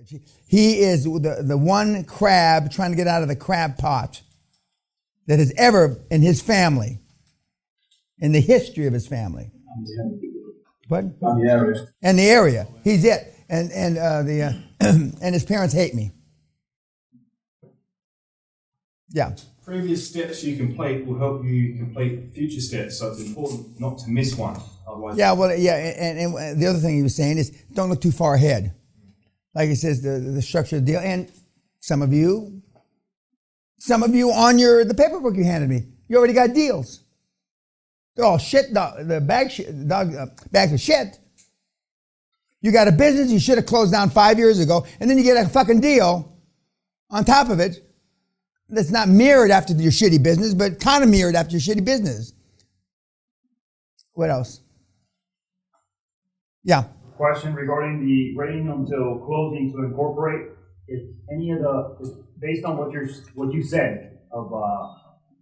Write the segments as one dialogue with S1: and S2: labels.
S1: privilege. He is the one crab trying to get out of the crab pot that has ever in his family, in the history of his family. What?
S2: On the area.
S1: And the area. He's it. And and his parents hate me. Yeah.
S3: Previous steps you complete will help you complete future steps, so it's important not to miss one. Otherwise,
S1: Yeah, well, yeah, and the other thing he was saying is don't look too far ahead. Like he says, the structure of the deal. And some of you on the paperwork you handed me, you already got deals. They're all shit, bags of shit. You got a business you should have closed down 5 years ago, and then you get a fucking deal on top of it that's not mirrored after your shitty business, but kind of mirrored after your shitty business. What else? Yeah.
S2: Question regarding the waiting until closing to incorporate. If any of based on what you said of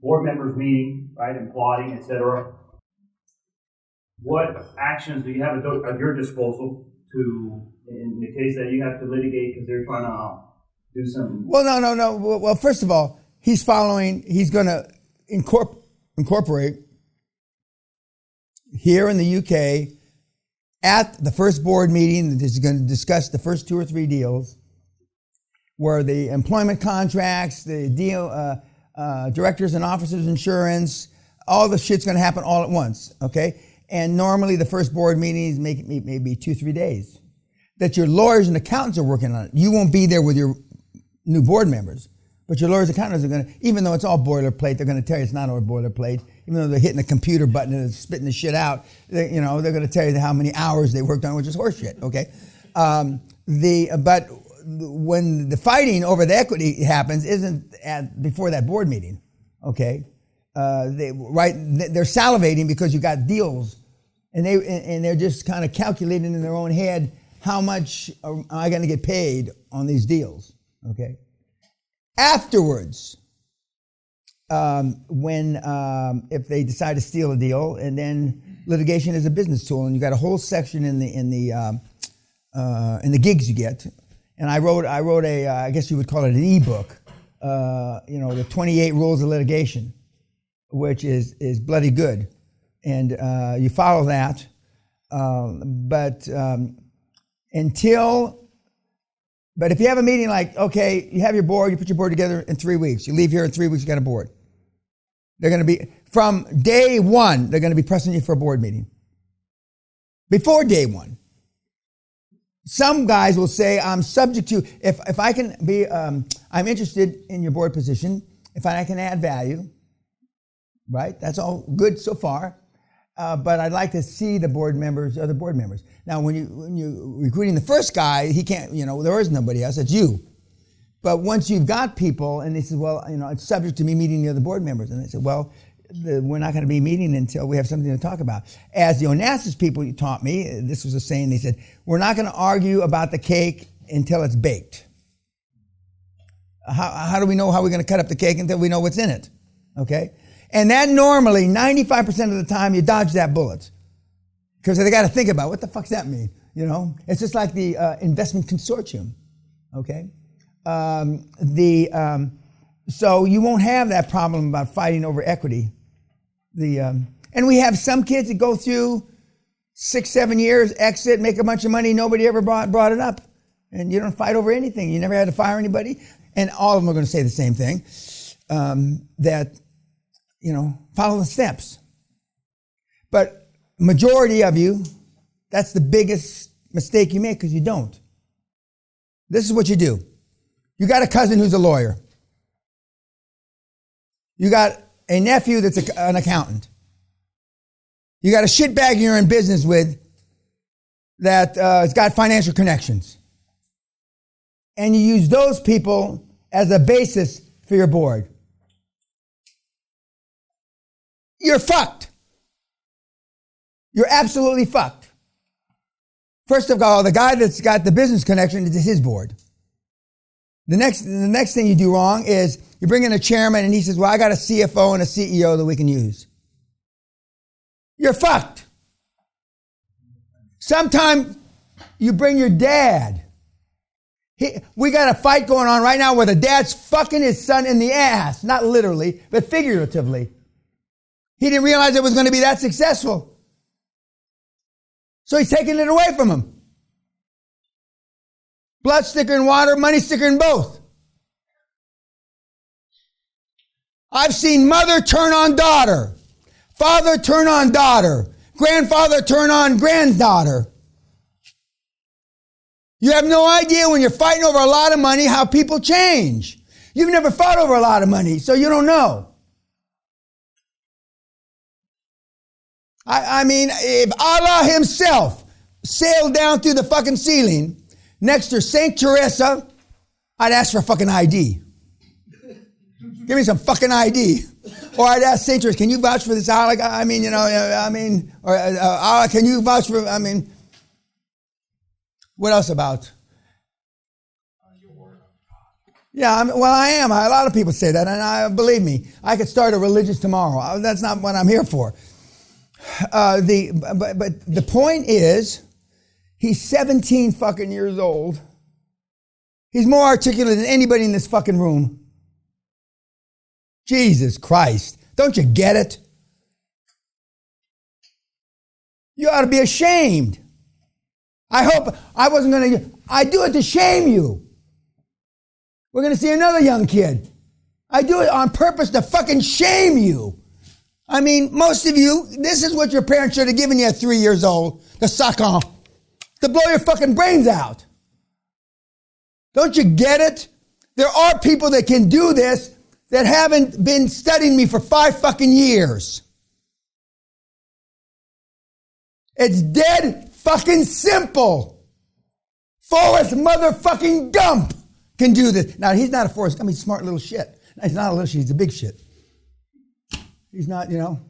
S2: board members meeting, right, and plotting, etc. What actions do you have at your disposal to, in the case that you have to litigate because they're trying to do some?
S1: Well, no. Well, first of all, he's going to incorporate here in the UK at the first board meeting that is going to discuss the first 2 or 3 deals where the employment contracts, the deal, directors and officers insurance, all the shit's going to happen all at once, okay? And normally the first board meetings maybe 2-3 days. That your lawyers and accountants are working on it. You won't be there with your new board members, but your lawyers and accountants are going to, even though it's all boilerplate, they're going to tell you it's not all boilerplate. Even though they're hitting the computer button and it's spitting the shit out, they're going to tell you how many hours they worked on, which is horseshit, okay? But when the fighting over the equity happens, isn't before that board meeting, okay? They're salivating because you got deals, and they're just kind of calculating in their own head how much am I going to get paid on these deals, okay? Afterwards, if they decide to steal a deal, and then litigation is a business tool, and you got a whole section in the gigs you get, and I wrote a I guess you would call it an ebook, the 28 rules of litigation, which is bloody good, and you follow that, But if you have a meeting like, okay, you have your board, you put your board together in 3 weeks, you leave here in 3 weeks, you got a board. They're going to be, from day one, they're going to be pressing you for a board meeting. Before day one. Some guys will say, I'm subject to, if I can be, I'm interested in your board position, if I can add value, right? That's all good so far. But I'd like to see the other board members. Now, when you're recruiting the first guy, he can't, there is nobody else, it's you. But once you've got people, and they say, well, it's subject to me meeting the other board members. And they said, well, we're not going to be meeting until we have something to talk about. As the Onassis people taught me, this was a saying, they said, we're not going to argue about the cake until it's baked. How do we know how we're going to cut up the cake until we know what's in it? Okay? And that normally, 95% of the time, you dodge that bullet. Because they got to think about, what the fuck's that mean? It's just like the investment consortium, okay? So you won't have that problem about fighting over equity. And we have some kids that go through 6-7 years, exit, make a bunch of money, nobody ever brought it up. And you don't fight over anything. You never had to fire anybody. And all of them are going to say the same thing, that follow the steps. But majority of you, that's the biggest mistake you make because you don't. This is what you do. You got a cousin who's a lawyer. You got a nephew that's an accountant. You got a shitbag you're in business with that has got financial connections. And you use those people as a basis for your board. You're fucked. You're absolutely fucked. First of all, the guy that's got the business connection is his board. The next thing you do wrong is you bring in a chairman and he says, well, I got a CFO and a CEO that we can use. You're fucked. Sometimes you bring your dad. We got a fight going on right now where the dad's fucking his son in the ass. Not literally, but figuratively. He didn't realize it was going to be that successful. So he's taking it away from him. Blood sticker in water, money sticker in both. I've seen mother turn on daughter, father turn on daughter, grandfather turn on granddaughter. You have no idea when you're fighting over a lot of money how people change. You've never fought over a lot of money, so you don't know. I mean, if Allah himself sailed down through the fucking ceiling next to St. Teresa, I'd ask for a fucking ID. Give me some fucking ID. Or I'd ask St. Teresa, can you vouch for this Allah? Allah, can you vouch for, what else about? Yeah, I am. A lot of people say that, and believe me, I could start a religion tomorrow. That's not what I'm here for. But the point is, he's 17 fucking years old. He's more articulate than anybody in this fucking room. Jesus Christ. Don't you get it? You ought to be ashamed. I hope I wasn't going to. I do it to shame you. We're going to see another young kid. I do it on purpose to fucking shame you. I mean, most of you, this is what your parents should have given you at 3 years old, to suck on, to blow your fucking brains out. Don't you get it? There are people that can do this that haven't been studying me for 5 fucking years. It's dead fucking simple. Forrest motherfucking Gump can do this. Now, he's not a Forrest Gump. He's a smart little shit. He's not a little shit. He's a big shit. He's not, Don't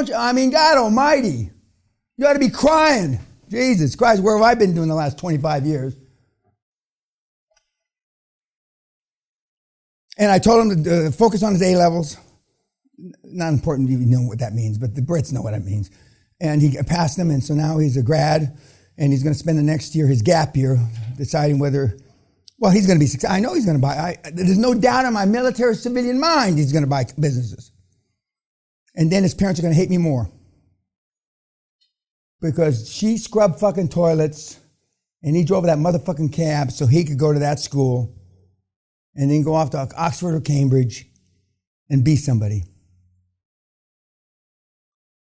S1: you? I mean, God almighty. You ought to be crying. Jesus Christ, where have I been doing the last 25 years? And I told him to focus on his A-levels. Not important to even know what that means, but the Brits know what that means. And he passed them, and so now he's a grad, and he's going to spend the next year, his gap year, deciding whether, he's going to be successful. I know he's going to buy. There's no doubt in my military civilian mind he's going to buy businesses. And then his parents are going to hate me more. Because she scrubbed fucking toilets, and he drove that motherfucking cab so he could go to that school and then go off to Oxford or Cambridge and be somebody.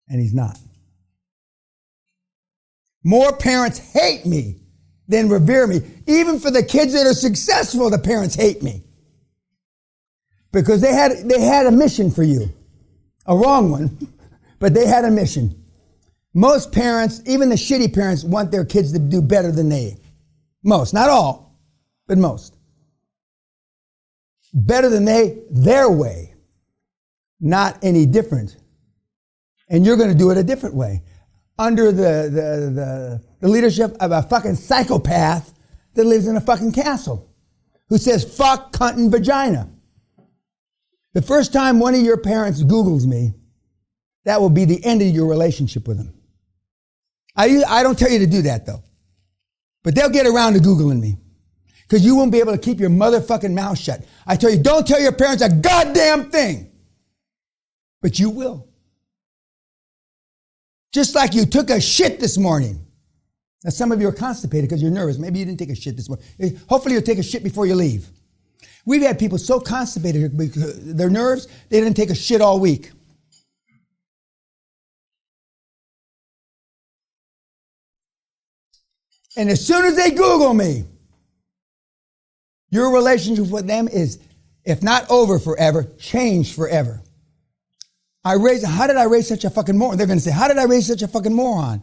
S1: And he's not. More parents hate me than revere me. Even for the kids that are successful, the parents hate me. Because they had a mission for you. A wrong one, but they had a mission. Most parents, even the shitty parents, want their kids to do better than they. Most, not all, but most. Better than their way. Not any different. And you're going to do it a different way. Under the leadership of a fucking psychopath that lives in a fucking castle. Who says, fuck, cunt, and vagina. The first time one of your parents Googles me, that will be the end of your relationship with them. I don't tell you to do that, though. But they'll get around to Googling me. Because you won't be able to keep your motherfucking mouth shut. I tell you, don't tell your parents a goddamn thing. But you will. Just like you took a shit this morning. Now, some of you are constipated because you're nervous. Maybe you didn't take a shit this morning. Hopefully you'll take a shit before you leave. We've had people so constipated because their nerves, they didn't take a shit all week. And as soon as they Google me, your relationship with them is, if not over forever, changed forever. How did I raise such a fucking moron? They're going to say, how did I raise such a fucking moron?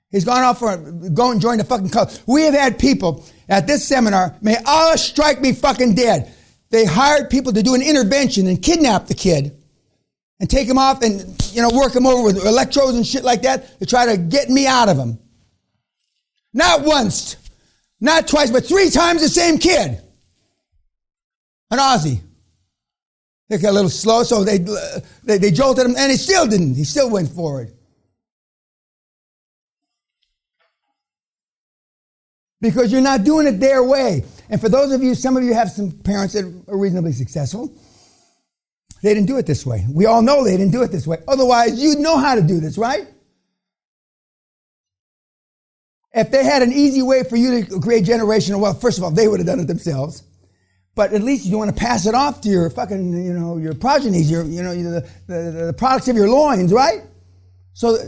S1: He's gone off for, go and join the fucking cult. We have had people at this seminar, may Allah strike me fucking dead. They hired people to do an intervention and kidnap the kid and take him off and, work him over with electrodes and shit like that to try to get me out of him. Not once, not twice, but 3 times the same kid. An Aussie. They got a little slow, so they jolted him, and he still didn't. He still went forward. Because you're not doing it their way. And for those of you, some of you have some parents that are reasonably successful. They didn't do it this way. We all know they didn't do it this way. Otherwise, you'd know how to do this, right? If they had an easy way for you to create generational wealth, first of all, they would have done it themselves. But at least you want to pass it off to your fucking, your progenies, the products of your loins, right? So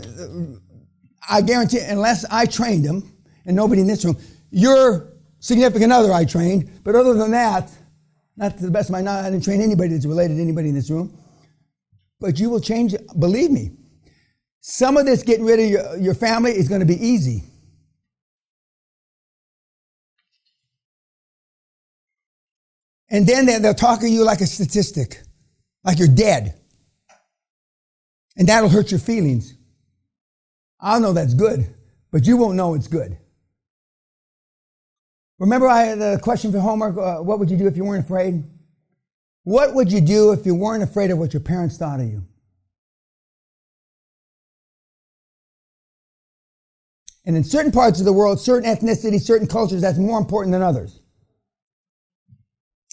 S1: I guarantee, unless I trained them, and nobody in this room, your significant other I trained, but other than that, not to the best of my knowledge, I didn't train anybody that's related to anybody in this room. But you will change, believe me. Some of this getting rid of your family is going to be easy. And then they'll talk to you like a statistic, like you're dead. And that'll hurt your feelings. I'll know that's good, but you won't know it's good. Remember I had the question for homework, what would you do if you weren't afraid? What would you do if you weren't afraid of what your parents thought of you? And in certain parts of the world, certain ethnicities, certain cultures, that's more important than others.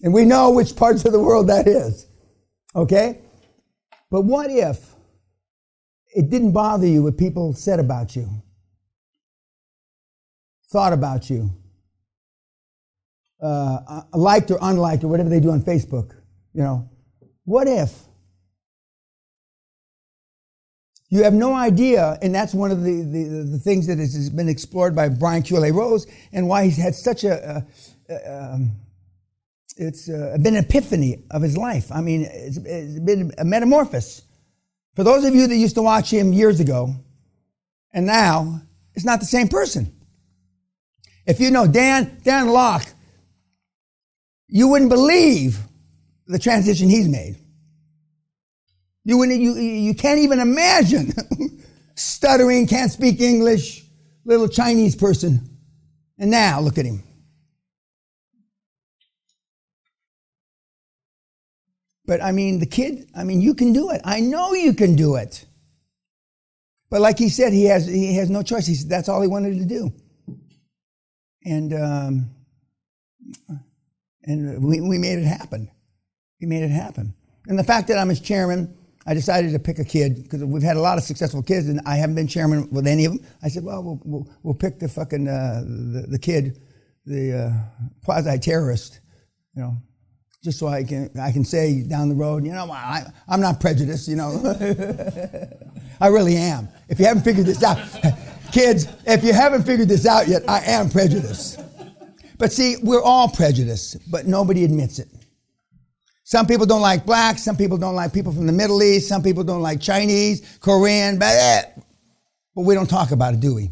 S1: And we know which parts of the world that is. Okay? But what if it didn't bother you what people said about you, thought about you, liked or unliked or whatever they do on Facebook? What if? You have no idea, and that's one of the things that has been explored by Brian QLA Rose, and why he's had such it's been an epiphany of his life. I mean, it's been a metamorphosis. For those of you that used to watch him years ago, and now, it's not the same person. If you know Dan Locke, you wouldn't believe the transition he's made. You can't even imagine stuttering, can't speak English, little Chinese person. And now, look at him. But the kid, you can do it. I know you can do it. But like he said, he has no choice. He said that's all he wanted to do. And we made it happen. He made it happen. And the fact that I'm his chairman, I decided to pick a kid because we've had a lot of successful kids, and I haven't been chairman with any of them. I said, well, we'll pick the fucking the kid, the quasi-terrorist, just so I can say down the road, I'm not prejudiced, I really am. If you haven't figured this out, kids, if you haven't figured this out yet, I am prejudiced. But see, we're all prejudiced, but nobody admits it. Some people don't like blacks, some people don't like people from the Middle East, some people don't like Chinese, Korean, but we don't talk about it, do we?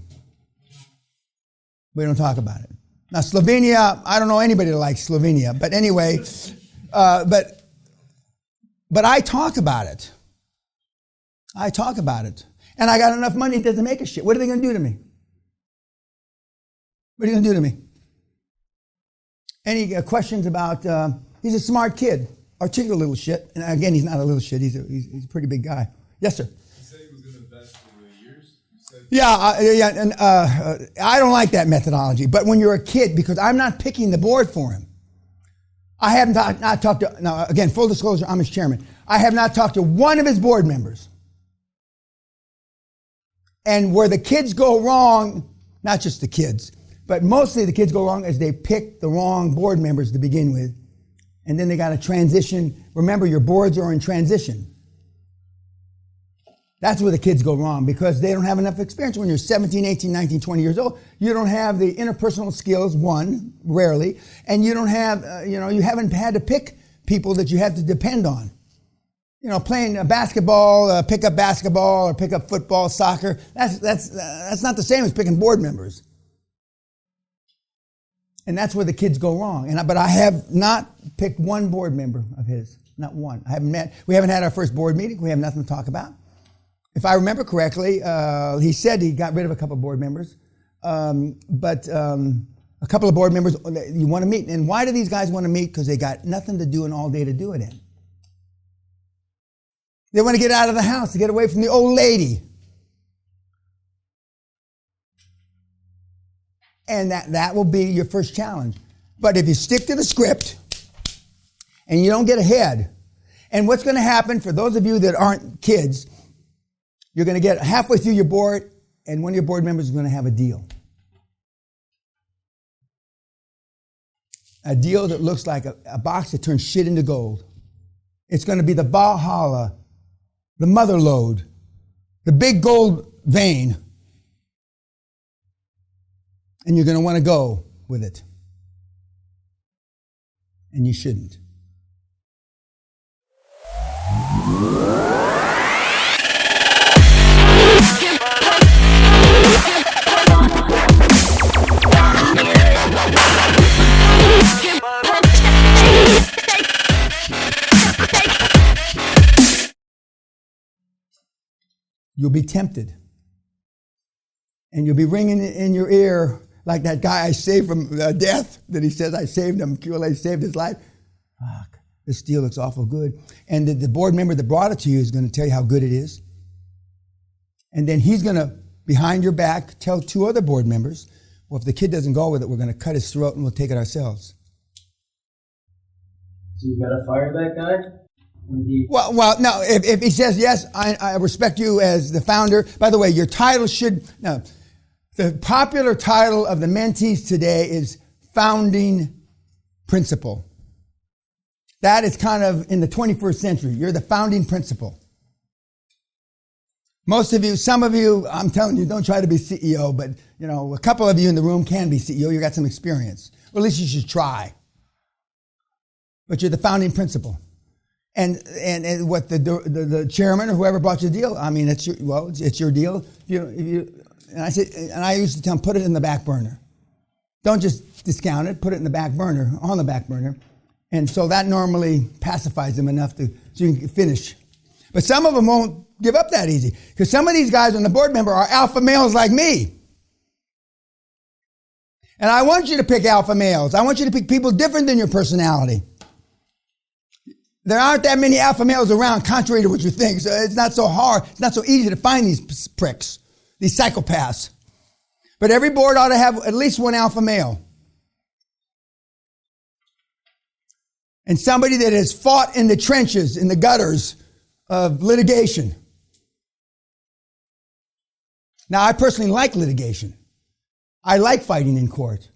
S1: We don't talk about it. Now, Slovenia, I don't know anybody that likes Slovenia, but anyway, but I talk about it. I talk about it. And I got enough money, it doesn't make a shit. What are they going to do to me? What are you going to do to me? Any questions about, he's a smart kid, articulate little shit. And again, he's not a little shit, he's a pretty big guy. Yes, sir?
S4: You said he was going to invest in the years?
S1: I don't like that methodology. But when you're a kid, because I'm not picking the board for him, I have not talked to, now again, full disclosure, I'm his chairman. I have not talked to one of his board members. And where the kids go wrong, not just the kids, but mostly the kids go wrong is they pick the wrong board members to begin with. And then they got to transition. Remember, your boards are in transition. That's where the kids go wrong because they don't have enough experience. When you're 17, 18, 19, 20 years old, you don't have the interpersonal skills, one, rarely, and you don't have, you haven't had to pick people that you have to depend on. Playing basketball, pick up basketball or pick up football, soccer, that's not the same as picking board members. And that's where the kids go wrong. But I have not picked one board member of his, not one. We haven't had our first board meeting. We have nothing to talk about. If I remember correctly, he said he got rid of a couple of board members. But a couple of board members you want to meet. And why do these guys want to meet? Because they got nothing to do and all day to do it in. They want to get out of the house, to get away from the old lady. And that will be your first challenge. But if you stick to the script and you don't get ahead, and what's going to happen for those of you that aren't kids, you're going to get halfway through your board and one of your board members is going to have a deal. A deal that looks like a box that turns shit into gold. It's going to be the Valhalla, the mother lode, the big gold vein. And you're going to want to go with it. And you shouldn't. You'll be tempted. And you'll be ringing in your ear like that guy I saved from death, that he says I saved him, QLA saved his life. Fuck, this deal looks awful good. And the board member that brought it to you is going to tell you how good it is. And then he's going to, behind your back, tell two other board members, well, if the kid doesn't go with it, we're going to cut his throat and we'll take it ourselves.
S5: So you got to fire that guy?
S1: Well, no, if he says, yes, I respect you as the founder. By the way, your title should, no, the popular title of the mentees today is founding principal. That is kind of in the 21st century. You're the founding principal. Most of you, some of you, I'm telling you, don't try to be CEO, but, you know, a couple of you in the room can be CEO. You got some experience. Or at least you should try. But you're the founding principal. And what the chairman or whoever bought you the deal, I mean, it's your deal. And I used to tell him, put it in the back burner. Don't just discount it. Put it in the back burner, on the back burner. And so that normally pacifies them enough so you can finish. But some of them won't give up that easy. Because some of these guys on the board member are alpha males like me. And I want you to pick alpha males. I want you to pick people different than your personality. There aren't that many alpha males around, contrary to what you think. So it's not so hard. It's not so easy to find these pricks, these psychopaths. But every board ought to have at least one alpha male. And somebody that has fought in the trenches, in the gutters of litigation. Now, I personally like litigation. I like fighting in court.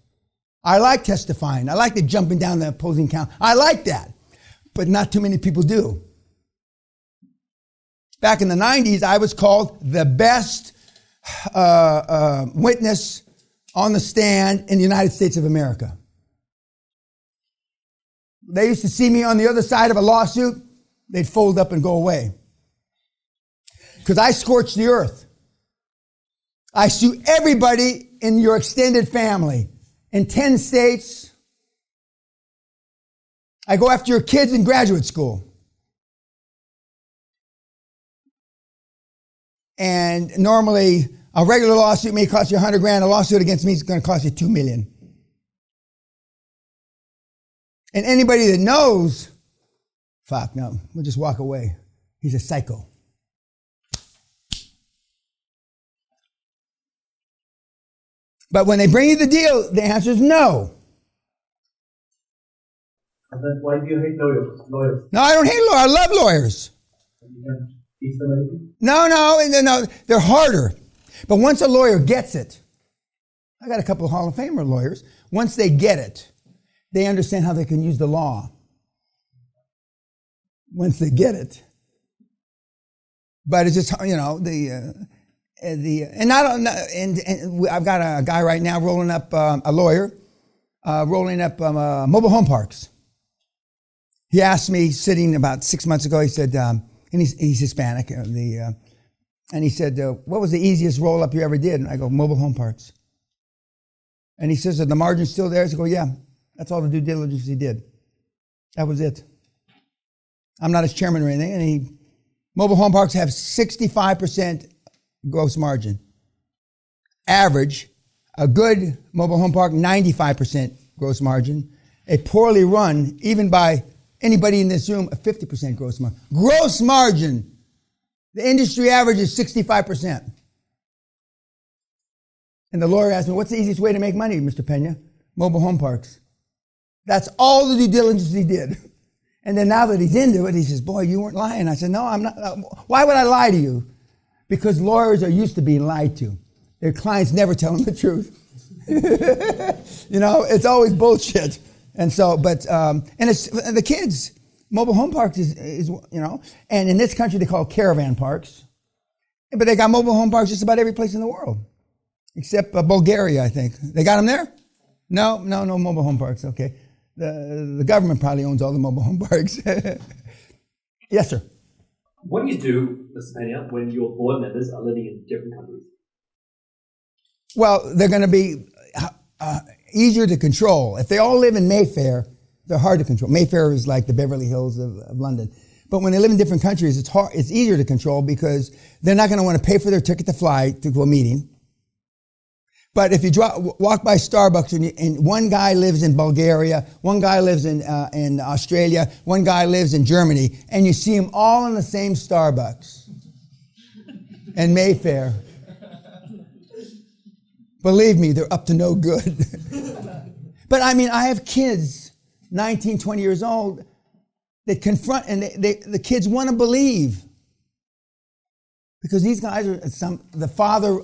S1: I like testifying. I like the jumping down the opposing counsel. I like that. But not too many people do. Back in the 90s, I was called the best witness on the stand in the United States of America. They used to see me on the other side of a lawsuit, they'd fold up and go away. Because I scorched the earth. I sue everybody in your extended family in 10 states. I go after your kids in graduate school. And normally, a regular lawsuit may cost you $100,000. A lawsuit against me is going to cost you $2 million. And anybody that knows, fuck, no, we'll just walk away. He's a psycho. But when they bring you the deal, the answer is no.
S5: And then why do you hate lawyers?
S1: No, I don't hate lawyers. I love lawyers.
S5: You can teach them anything?
S1: No, they're harder. But once a lawyer gets it, I got a couple of Hall of Famer lawyers. Once they get it, they understand how they can use the law. Once they get it. But it's just, and I've got a guy right now rolling up a lawyer, rolling up mobile home parks. He asked me, sitting about 6 months ago, he said, and he's Hispanic, and he said, what was the easiest roll up you ever did? And I go, mobile home parks. And he says, are the margins still there? I go, yeah, that's all the due diligence he did. That was it. I'm not his chairman or anything. And mobile home parks have 65% gross margin. Average, a good mobile home park, 95% gross margin. A poorly run, even by anybody in this room, a 50% gross margin. Gross margin. The industry average is 65%. And the lawyer asked me, what's the easiest way to make money, Mr. Peña? Mobile home parks. That's all the due diligence he did. And then now that he's into it, he says, boy, you weren't lying. I said, no, I'm not. Why would I lie to you? Because lawyers are used to being lied to. Their clients never tell them the truth. It's always bullshit. And so, and the kids, mobile home parks is, and in this country they call it caravan parks. But they got mobile home parks just about every place in the world. Except Bulgaria, I think. They got them there? No mobile home parks. Okay. The government probably owns all the mobile home parks. Yes, sir.
S6: What do you do, Mr. Peña, when your board members are living in different countries?
S1: Well, they're going to be easier to control. If they all live in Mayfair, they're hard to control. Mayfair is like the Beverly Hills of London. But when they live in different countries, it's easier to control because they're not going to want to pay for their ticket to fly to a meeting. But if you walk by Starbucks and one guy lives in Bulgaria, one guy lives in Australia, one guy lives in Germany, and you see them all in the same Starbucks in Mayfair, believe me, they're up to no good. But I mean, I have kids, 19, 20 years old, that confront, and the kids want to believe. Because these guys are the father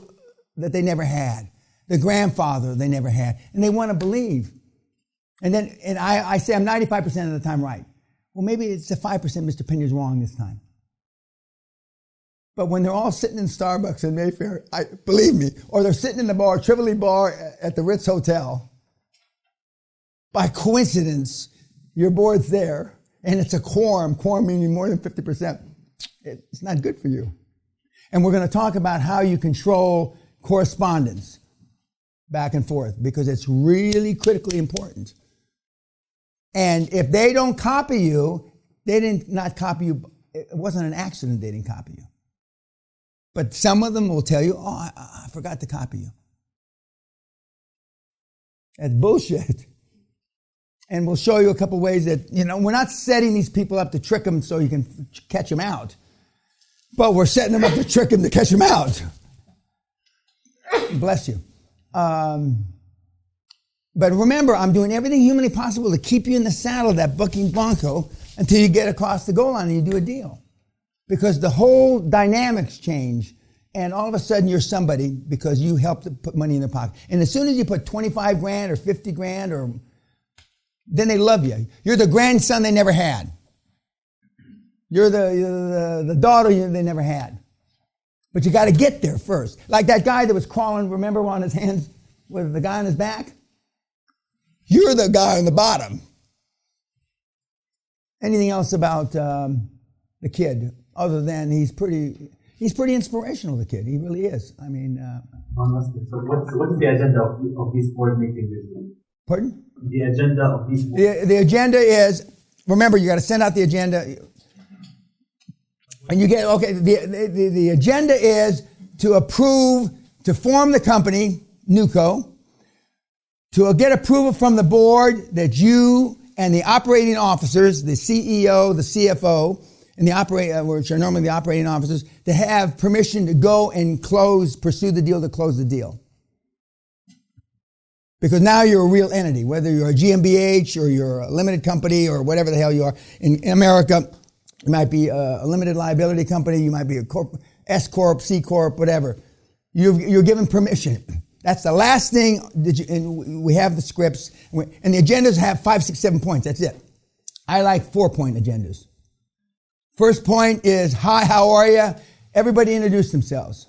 S1: that they never had. The grandfather they never had, and they want to believe. And I say I'm 95% of the time right. Well, maybe it's the 5% Mr. Peña's wrong this time. But when they're all sitting in Starbucks in Mayfair, believe me, or they're sitting in the bar, Tivoli Bar at the Ritz Hotel, by coincidence, your board's there, and it's a quorum meaning more than 50%. It's not good for you. And we're going to talk about how you control correspondence back and forth, because it's really critically important. And if they don't copy you, they did not copy you. It wasn't an accident they didn't copy you. But some of them will tell you, oh, I forgot to copy you. That's bullshit. And we'll show you a couple ways that, we're not setting these people up to trick them so you can catch them out. But we're setting them up to trick them to catch them out. Bless you. But remember, I'm doing everything humanly possible to keep you in the saddle of that bucking bronco until you get across the goal line and you do a deal. Because the whole dynamics change, and all of a sudden you're somebody because you helped to put money in their pocket. And as soon as you put 25 grand or 50 grand, then they love you. You're the grandson they never had. You're the daughter they never had. But you got to get there first. Like that guy that was crawling, remember, on his hands with the guy on his back? You're the guy on the bottom. Anything else about the kid, other than he's pretty inspirational, the kid. He really is. I mean...
S5: Honestly, so what is the agenda of these board meetings usually?
S1: Pardon?
S5: The agenda of these board
S1: The agenda is, remember, you got to send out the agenda. And you get, okay, the agenda is to form the company, NUCO, to get approval from the board that you and the operating officers, the CEO, the CFO, and which are normally the operating officers, to have permission to go and pursue the deal, to close the deal. Because now you're a real entity, whether you're a GmbH or you're a limited company or whatever the hell you are. In America, you might be a limited liability company. You might be a S Corp, C Corp, whatever. You're given permission. That's the last thing. And we have the scripts. And the agendas have 5, 6, 7 points. That's it. I like 4-point agendas. First point is, hi, how are you? Everybody introduce themselves.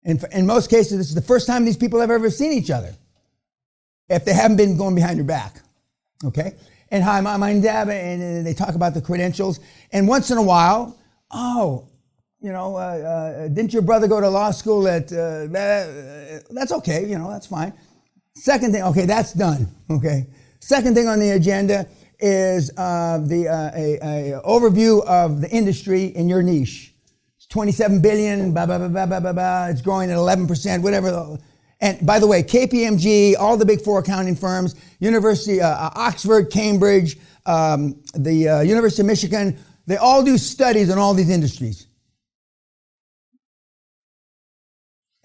S1: And in most cases, this is the first time these people have ever seen each other, if they haven't been going behind your back. Okay? And hi, my name's Deb, and they talk about the credentials. And once in a while, didn't your brother go to law school at, that's okay, that's fine. Second thing, okay, that's done, okay. Second thing on the agenda is the overview of the industry in your niche. It's 27 billion, blah, blah, blah, blah, blah, blah, blah. It's growing at 11%, whatever. And by the way, KPMG, all the big four accounting firms, University, Oxford, Cambridge, the University of Michigan, they all do studies on all these industries.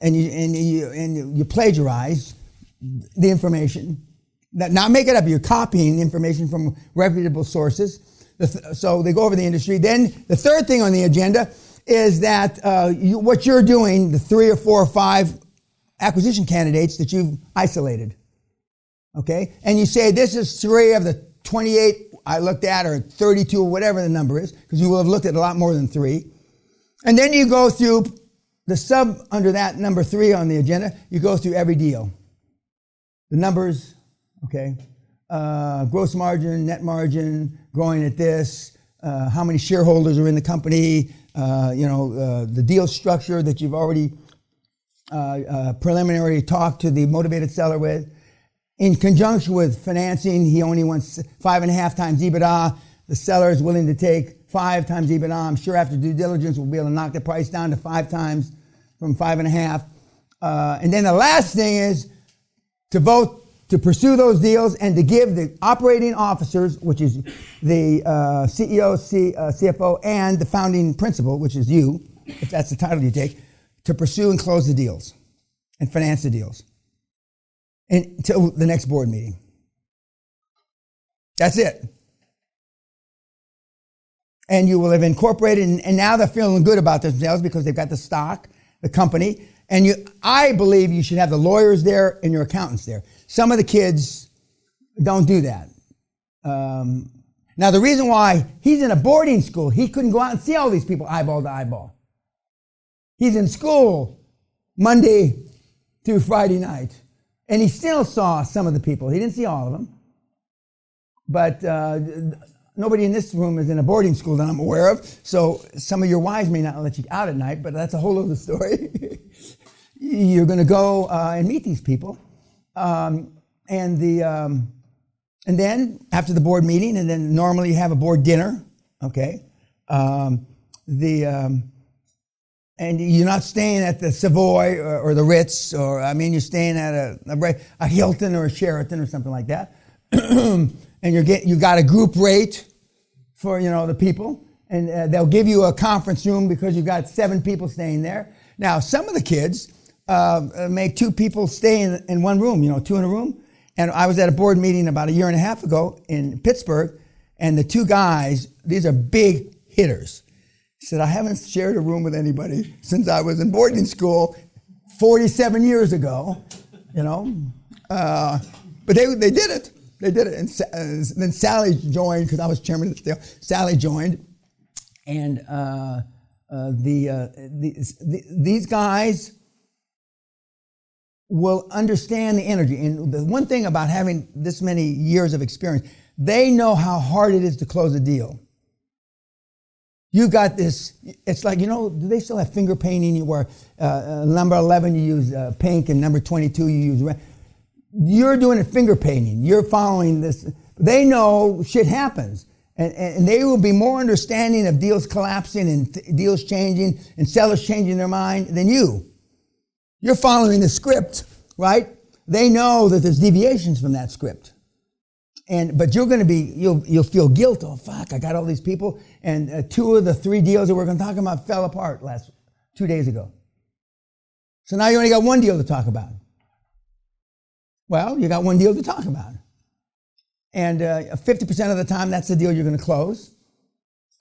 S1: and you plagiarize the information. Not make it up. You're copying information from reputable sources. So they go over the industry. Then the third thing on the agenda is that what you're doing, the 3 or 4 or 5 acquisition candidates that you've isolated. Okay? And you say, this is 3 of the 28 I looked at, or 32, or whatever the number is, because you will have looked at a lot more than 3. And then you go through the sub under that number 3 on the agenda. You go through every deal. The numbers, okay? Gross margin, net margin, growing at this, how many shareholders are in the company, the deal structure that you've already preliminary talked to the motivated seller with. In conjunction with financing, he only wants 5.5 times EBITDA. The seller is willing to take 5 times EBITDA. I'm sure after due diligence, we'll be able to knock the price down to 5 times from 5.5. And then the last thing is to vote to pursue those deals and to give the operating officers, which is the CEO, CFO, and the founding principal, which is you, if that's the title you take, to pursue and close the deals and finance the deals until the next board meeting. That's it. And you will have incorporated, and now they're feeling good about themselves because they've got the stock, the company, and I believe you should have the lawyers there and your accountants there. Some of the kids don't do that. Now, the reason why he's in a boarding school, he couldn't go out and see all these people eyeball to eyeball. He's in school Monday through Friday night, and he still saw some of the people. He didn't see all of them. But nobody in this room is in a boarding school that I'm aware of, so some of your wives may not let you out at night, but that's a whole other story. You're going to go and meet these people. And then after the board meeting, and then normally you have a board dinner, okay? And you're not staying at the Savoy or the Ritz, you're staying at a Hilton or a Sheraton or something like that. And you got a group rate for the people, and they'll give you a conference room because you've got 7 people staying there. Now, some of the kids make 2 people stay in one room, 2 in a room. And I was at a board meeting about 1.5 years ago in Pittsburgh, and the 2 guys, these are big hitters. He said, I haven't shared a room with anybody since I was in boarding school 47 years ago, But they did it. They did it. And then Sally joined, because I was chairman of the deal. Sally joined. And these guys will understand the energy. And the one thing about having this many years of experience, they know how hard it is to close a deal. You got this, it's like, do they still have finger painting where number 11 you use pink and number 22 you use red? You're doing it finger painting. You're following this. They know shit happens. And they will be more understanding of deals collapsing and deals changing and sellers changing their mind than you. You're following the script, right? They know that there's deviations from that script. But you're going to you'll feel guilt. Oh, fuck, I got all these people. And 2 of the 3 deals that we're going to talk about fell apart 2 days ago. So now you only got 1 deal to talk about. Well, you got 1 deal to talk about. And 50% of the time, that's the deal you're going to close.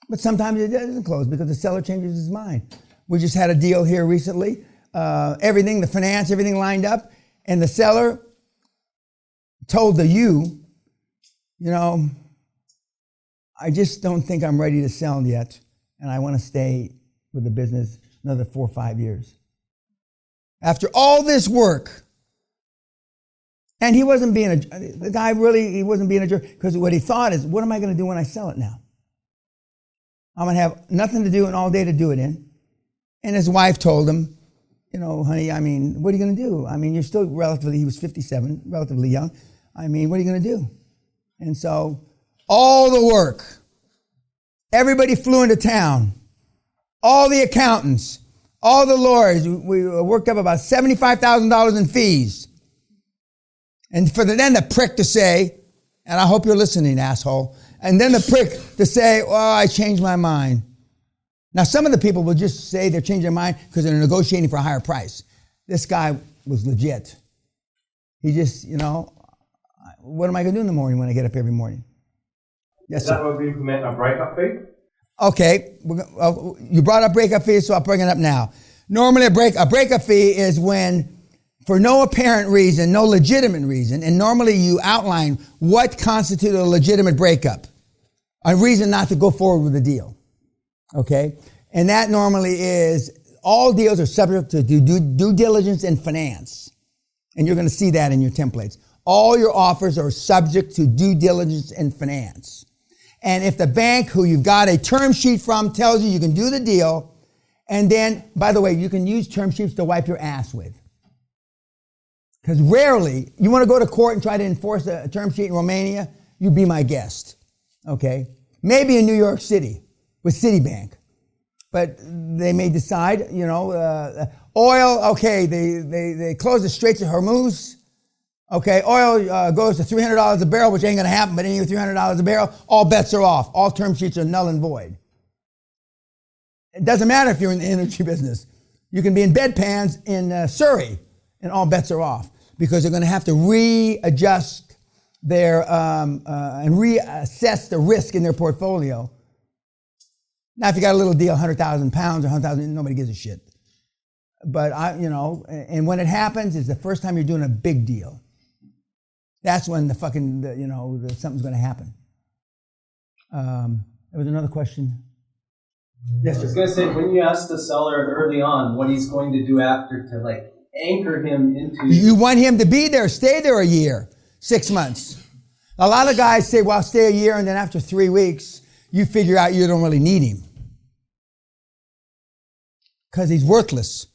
S1: But sometimes it doesn't close because the seller changes his mind. We just had a deal here recently. Everything, the finance, everything lined up. And the seller told I just don't think I'm ready to sell yet. And I want to stay with the business another 4 or 5 years. After all this work, and he wasn't being he wasn't being a jerk, because what he thought is, what am I going to do when I sell it now? I'm going to have nothing to do and all day to do it in. And his wife told him, honey, what are you going to do? You're still he was 57, relatively young. What are you going to do? And so all the work, everybody flew into town, all the accountants, all the lawyers, we worked up about $75,000 in fees. And then the prick to say, and I hope you're listening, asshole, and then the prick to say, I changed my mind. Now, some of the people will just say they're changing their mind because they're negotiating for a higher price. This guy was legit. He just, what am I going to do in the morning when I get up every morning? Yes,
S3: Is that
S1: sir.
S3: where we implement a breakup fee?
S1: Okay, you brought up breakup fees, so I'll bring it up now. Normally, a breakup fee is when, for no apparent reason, no legitimate reason, and normally you outline what constitutes a legitimate breakup, a reason not to go forward with the deal. Okay, and that normally is all deals are subject to due diligence and finance, and you're going to see that in your templates. All your offers are subject to due diligence and finance. And if the bank who you've got a term sheet from tells you can do the deal, and then, by the way, you can use term sheets to wipe your ass with. Because rarely, you want to go to court and try to enforce a term sheet in Romania, you be my guest. Okay? Maybe in New York City with Citibank. But they may decide, oil, okay, they close the Straits of Hormuz. Okay, oil goes to $300 a barrel, which ain't going to happen, but anyway, $300 a barrel, all bets are off. All term sheets are null and void. It doesn't matter if you're in the energy business. You can be in bedpans in Surrey, and all bets are off because they're going to have to readjust their and reassess the risk in their portfolio. Now, if you got a little deal, 100,000 pounds or 100,000, nobody gives a shit. But and when it happens, it's the first time you're doing a big deal. That's when something's going to happen. There was another question. Yes,
S7: I was
S1: sir.
S7: going to say, when you ask the seller early on what he's going to do after to anchor him into...
S1: You want him to be there, stay there a year, 6 months. A lot of guys say, well, I'll stay a year, and then after 3 weeks, you figure out you don't really need him. Because he's worthless.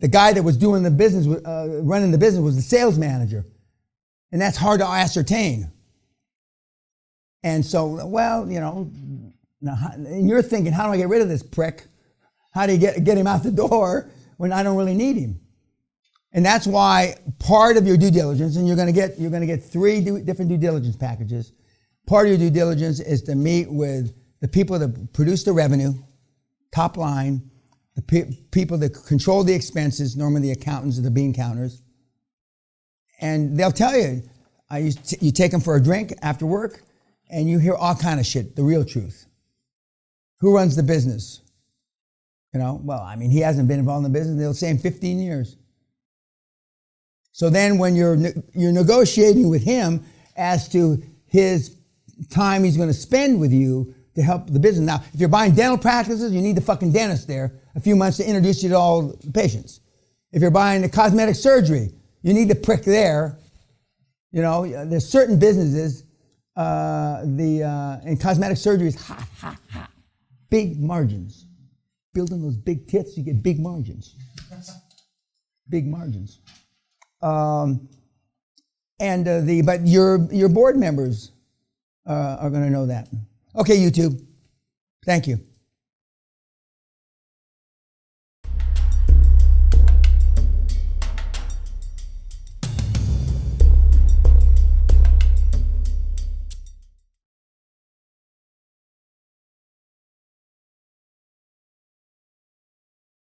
S1: The guy that was doing the business, running the business was the sales manager. And that's hard to ascertain. And so, now, and you're thinking, how do I get rid of this prick? How do you get him out the door when I don't really need him? And that's why part of your due diligence, and you're going to get 3 different due diligence packages. Part of your due diligence is to meet with the people that produce the revenue, top line, the people that control the expenses, normally the accountants or the bean counters. And they'll tell you, you take them for a drink after work, and you hear all kind of shit, the real truth. Who runs the business? He hasn't been involved in the business, they'll say in 15 years. So then when you're negotiating with him as to his time he's going to spend with you to help the business. Now, if you're buying dental practices, you need the fucking dentist there a few months to introduce you to all the patients. If you're buying the cosmetic surgery, you need the prick there. There's certain businesses, in cosmetic surgery is hot. Big margins. Building those big tits, you get big margins. Big margins. But your board members are going to know that. Okay, YouTube. Thank you.